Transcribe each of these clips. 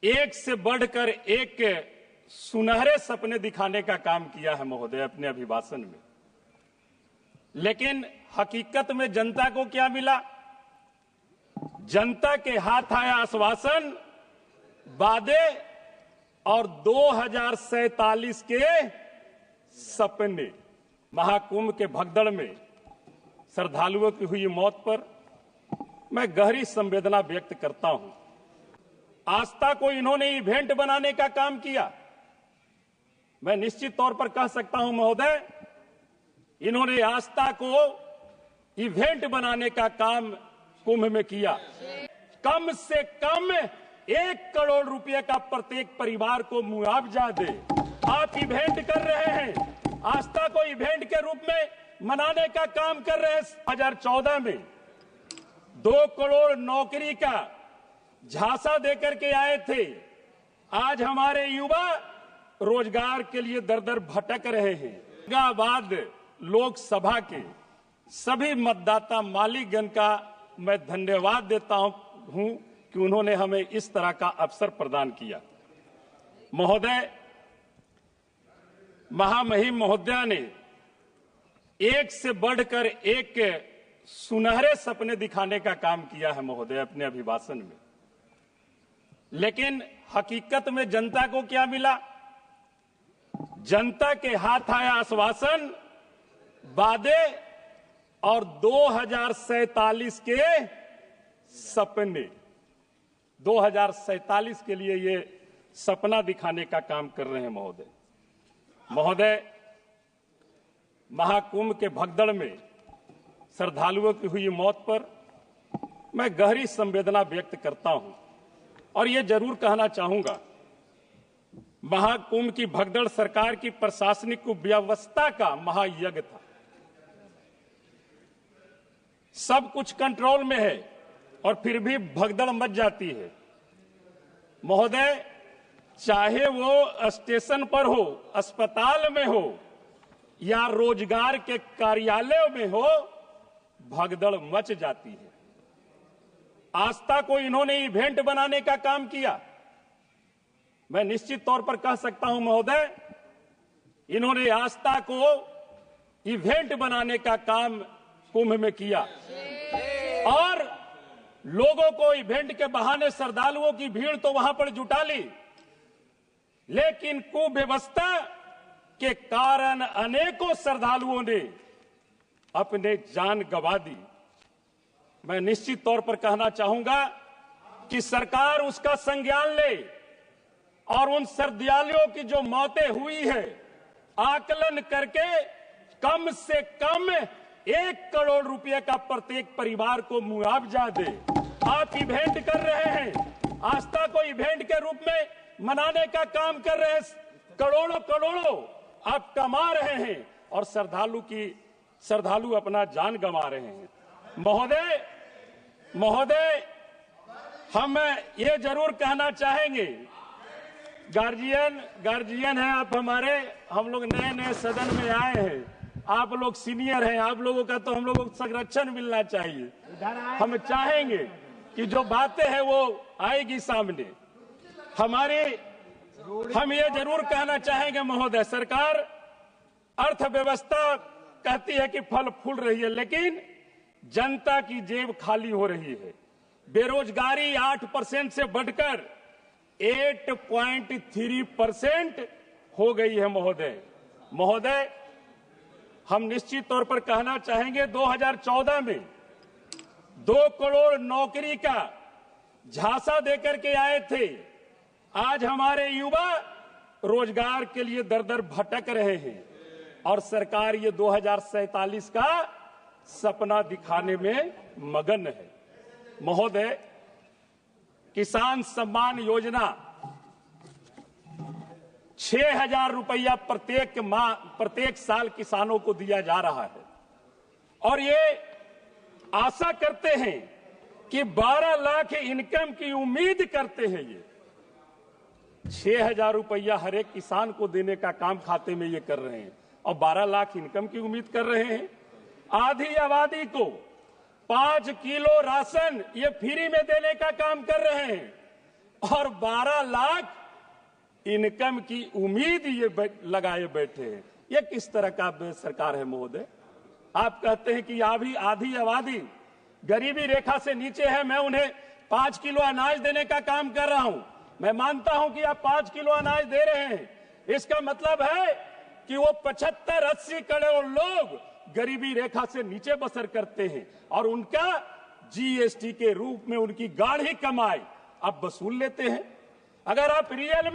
एक से बढ़कर एक सुनहरे सपने दिखाने का काम किया है महोदय अपने अभिभाषण में। लेकिन हकीकत में जनता को क्या मिला? जनता के हाथ आया आश्वासन, वादे और 2047 के सपने। महाकुंभ के भगदड़ में श्रद्धालुओं की हुई मौत पर मैं गहरी संवेदना व्यक्त करता हूं। आस्था को इन्होंने इवेंट बनाने का काम किया। मैं निश्चित तौर पर कह सकता हूं महोदय, इन्होंने आस्था को इवेंट बनाने का काम कुंभ में किया। कम से कम 1 करोड़ रुपए का प्रत्येक परिवार को मुआवजा दे। आप इवेंट कर रहे हैं, आस्था को इवेंट के रूप में मनाने का काम कर रहे हैं। 2014 में 2 करोड़ नौकरी का झांसा देकर के आए थे। आज हमारे युवा रोजगार के लिए दर दर भटक रहे हैं। औरंगाबाद लोकसभा के सभी मतदाता मालिकगण का मैं धन्यवाद देता हूं कि उन्होंने हमें इस तरह का अवसर प्रदान किया। महोदय, महामहिम महोदया ने एक से बढ़कर एक सुनहरे सपने दिखाने का काम किया है महोदय अपने अभिभाषण में। लेकिन हकीकत में जनता को क्या मिला? जनता के हाथ आया आश्वासन, वादे और 2047 के सपने। 2047 के लिए ये सपना दिखाने का काम कर रहे हैं महोदय। महाकुंभ के भगदड़ में श्रद्धालुओं की हुई मौत पर मैं गहरी संवेदना व्यक्त करता हूं और ये जरूर कहना चाहूंगा, महाकुंभ की भगदड़ सरकार की प्रशासनिक व्यवस्था का महायज्ञ था। सब कुछ कंट्रोल में है और फिर भी भगदड़ मच जाती है महोदय। चाहे वो स्टेशन पर हो, अस्पताल में हो या रोजगार के कार्यालयों में हो, भगदड़ मच जाती है। आस्था को इन्होंने इवेंट बनाने का काम किया। मैं निश्चित तौर पर कह सकता हूं महोदय, इन्होंने आस्था को इवेंट बनाने का काम कुंभ में किया और लोगों को इवेंट के बहाने श्रद्धालुओं की भीड़ तो वहां पर जुटा ली, लेकिन कुव्यवस्था के कारण अनेकों श्रद्धालुओं ने अपने जान गंवा दी। मैं निश्चित तौर पर कहना चाहूंगा कि सरकार उसका संज्ञान ले और उन श्रद्धालुओं की जो मौतें हुई है आकलन करके कम से कम 1 करोड़ रुपए का प्रत्येक परिवार को मुआवजा दे। आप इवेंट कर रहे हैं, आस्था को इवेंट के रूप में मनाने का काम कर रहे हैं। करोड़ों आप कमा रहे हैं और श्रद्धालु अपना जान गंवा रहे हैं। महोदय, हम ये जरूर कहना चाहेंगे, गार्जियन है आप हमारे, हम लोग नए सदन में आए हैं, आप लोग सीनियर हैं, आप लोगों का तो हम लोगों को संरक्षण मिलना चाहिए। हम चाहेंगे कि जो बातें हैं वो आएगी सामने। हम ये जरूर कहना चाहेंगे महोदय, सरकार अर्थव्यवस्था कहती है कि फल फूल रही है, लेकिन जनता की जेब खाली हो रही है। बेरोजगारी 8% से बढ़कर 8.3% हो गई है महोदय। हम निश्चित तौर पर कहना चाहेंगे, 2014 में 2 करोड़ नौकरी का झांसा देकर के आए थे। आज हमारे युवा रोजगार के लिए दर दर भटक रहे हैं और सरकार ये 2047 का सपना दिखाने में मगन है महोदय। किसान सम्मान योजना 6,000 रुपया प्रत्येक साल किसानों को दिया जा रहा है और ये आशा करते हैं कि 12 लाख इनकम की उम्मीद करते हैं। ये 6,000 रुपया हर एक किसान को देने का काम खाते में ये कर रहे हैं और 12 लाख इनकम की उम्मीद कर रहे हैं। आधी आबादी को 5 किलो राशन ये फ्री में देने का काम कर रहे हैं। और 12 लाख इनकम की उम्मीद ये लगाए बैठे हैं। ये किस तरह का सरकार है महोदय? आप कहते हैं कि अभी आधी आबादी गरीबी रेखा से नीचे है, मैं उन्हें 5 किलो अनाज देने का काम कर रहा हूं। मैं मानता हूं कि आप 5 किलो अनाज दे रहे हैं, इसका मतलब है कि वो 75-80 करोड़ लोग गरीबी रेखा से नीचे बसर करते हैं और उनका जीएसटी के रूप में उनकी गाढ़ी कमाई आप वसूल लेते हैं। अगर आप रियल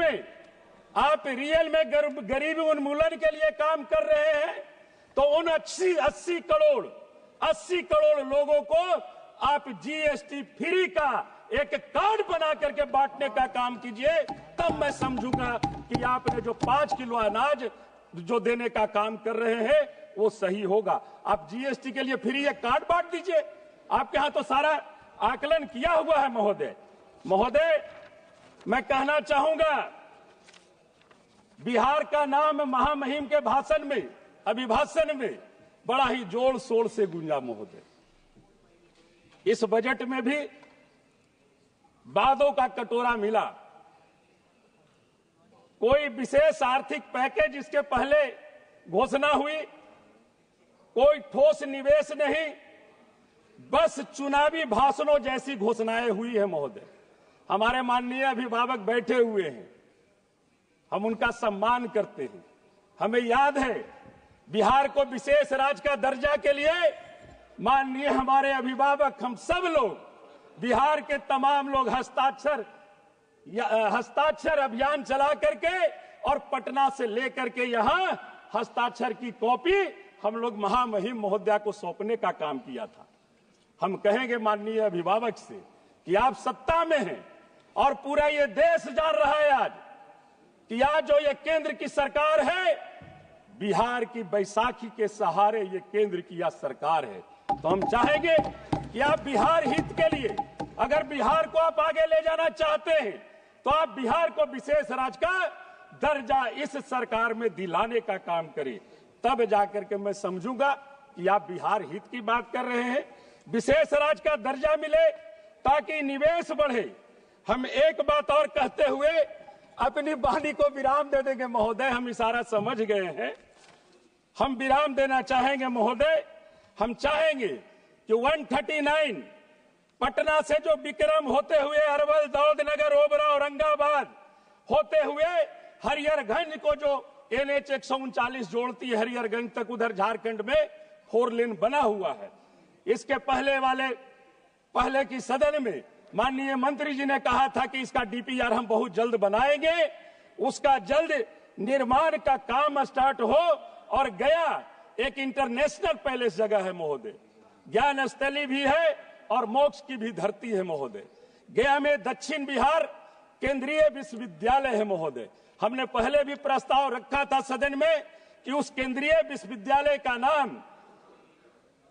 में गरीबी उन्मूलन के लिए काम कर रहे हैं तो उन 80 करोड़ लोगों को आप जीएसटी फ्री का एक कार्ड बना करके बांटने का काम कीजिए, तब मैं समझूंगा कि आपने जो 5 किलो अनाज जो देने का काम कर रहे हैं वो सही होगा। आप जीएसटी के लिए फ्री एक कार्ड बांट दीजिए। आपके यहां तो सारा आकलन किया हुआ है महोदय। मैं कहना चाहूंगा, बिहार का नाम महामहिम के अभिभाषण में बड़ा ही जोर शोर से गूंजा महोदय। इस बजट में भी वादों का कटोरा मिला। कोई विशेष आर्थिक पैकेज इसके पहले घोषणा हुई, कोई ठोस निवेश नहीं, बस चुनावी भाषणों जैसी घोषणाएं हुई है महोदय। हमारे माननीय अभिभावक बैठे हुए हैं, हम उनका सम्मान करते हैं। हमें याद है बिहार को विशेष राज्य का दर्जा के लिए माननीय हमारे अभिभावक, हम सब लोग, बिहार के तमाम लोग हस्ताक्षर अभियान चला करके और पटना से लेकर के यहां हस्ताक्षर की कॉपी हम लोग महामहिम महोदया को सौंपने का काम किया था। हम कहेंगे माननीय अभिभावक से कि आप सत्ता में हैं और पूरा ये देश जान रहा है आज कि आज जो ये केंद्र की सरकार है, बिहार की बैसाखी के सहारे ये केंद्र की यह सरकार है। तो हम चाहेंगे कि आप बिहार हित के लिए, अगर बिहार को आप आगे ले जाना चाहते हैं तो आप बिहार को विशेष राज्य का दर्जा इस सरकार में दिलाने का काम करें, तब जाकर के मैं समझूंगा कि आप बिहार हित की बात कर रहे हैं। विशेष राज्य का दर्जा मिले ताकि निवेश बढ़े। हम एक बात और कहते हुए अपनी वाणी को विराम दे देंगे महोदय, हम इशारा समझ गए हैं। हम विराम देना चाहेंगे महोदय। हम चाहेंगे कि 139 पटना से जो विक्रम होते हुए अरवल, दौलतनगर, ओबरा, औरंगाबाद होते हुए हरिहरगंज को जो NH 139 जोड़ती है हरिहरगंज तक, उधर झारखंड में 4 लेन बना हुआ है। इसके पहले की सदन में माननीय मंत्री जी ने कहा था कि इसका DPR हम बहुत जल्द बनाएंगे, उसका जल्द निर्माण का काम स्टार्ट हो। और गया एक इंटरनेशनल पैलेस जगह है महोदय, ज्ञान स्थली भी है और मोक्ष की भी धरती है महोदय। गया में दक्षिण बिहार केंद्रीय विश्वविद्यालय है महोदय। हमने पहले भी प्रस्ताव रखा था सदन में कि उस केंद्रीय विश्वविद्यालय का नाम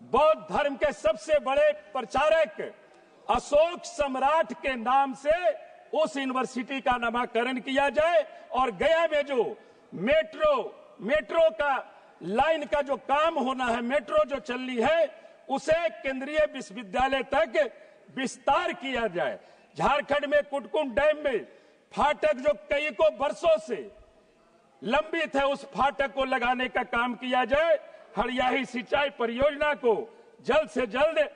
बौद्ध धर्म के सबसे बड़े प्रचारक अशोक सम्राट के नाम से उस यूनिवर्सिटी का नामकरण किया जाए और गया में जो मेट्रो का लाइन का जो काम होना है, मेट्रो जो चलनी है, उसे केंद्रीय विश्वविद्यालय तक विस्तार किया जाए। झारखंड में कुटकुंड डैम में फाटक जो कई को वर्षों से लंबित है, उस फाटक को लगाने का काम किया जाए। हरियाही सिंचाई परियोजना को जल्द से जल्द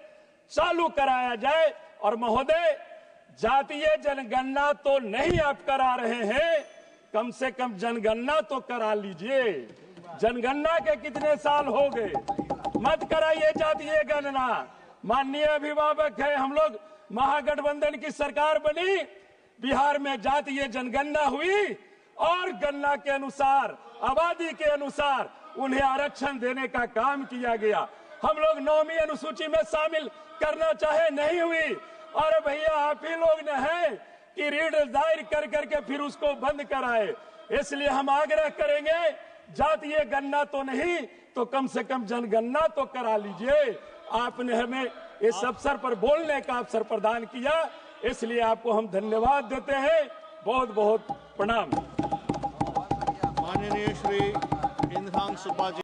चालू कराया जाए। और महोदय, जातीय जनगणना तो नहीं आप करा रहे हैं, कम से कम जनगणना तो करा लीजिए। जनगणना के कितने साल हो गए, मत कराइए जातीय गणना। माननीय अभिभावक है, हम लोग महागठबंधन की सरकार बनी, बिहार में जातीय जनगणना हुई और गणना के अनुसार, आबादी के अनुसार उन्हें आरक्षण देने का काम किया गया। हम लोग 9वीं अनुसूची में शामिल करना चाहे, नहीं हुई। और भैया आप ही लोग ने है कि रीड दायर कर करके फिर उसको बंद कराए। इसलिए हम आग्रह करेंगे, जातीय गणना तो नहीं तो कम से कम जनगणना तो करा लीजिए। आपने हमें इस अवसर पर बोलने का अवसर प्रदान किया, इसलिए आपको हम धन्यवाद देते हैं। बहुत बहुत प्रणाम। माननीय श्री इंद्रांशु सुब्बा जी।